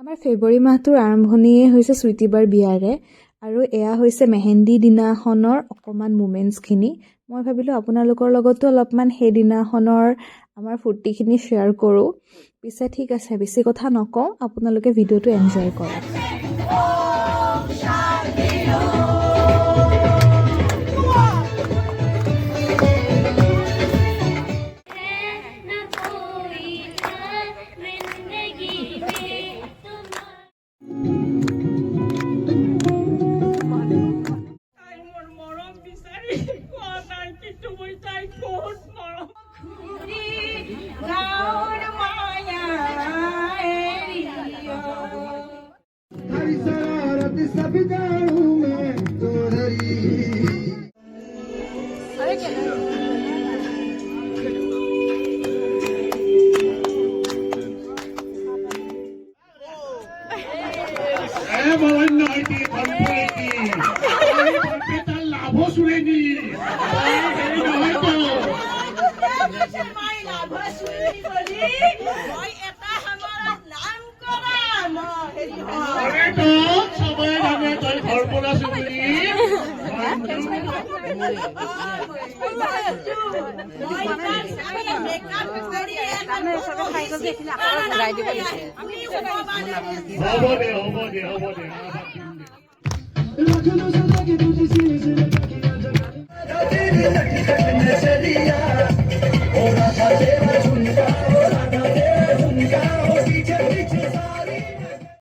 আমাৰ ফেব্ৰুৱাৰী মাহটোৰ আৰম্ভণিয়ে হৈছে চুইটিবাৰ বিয়াৰে আৰু এয়া হৈছে মেহেন্দি দিনাখনৰ অকণমান মোমেণ্টছখিনি। মই ভাবিলোঁ আপোনালোকৰ লগতো অলপমান সেইদিনাখনৰ আমাৰ ফূৰ্তিখিনি শ্বেয়াৰ কৰোঁ। পিছে ঠিক আছে, বেছি কথা নকওঁ, আপোনালোকে ভিডিঅ'টো এনজয় কৰক। হ'ব দে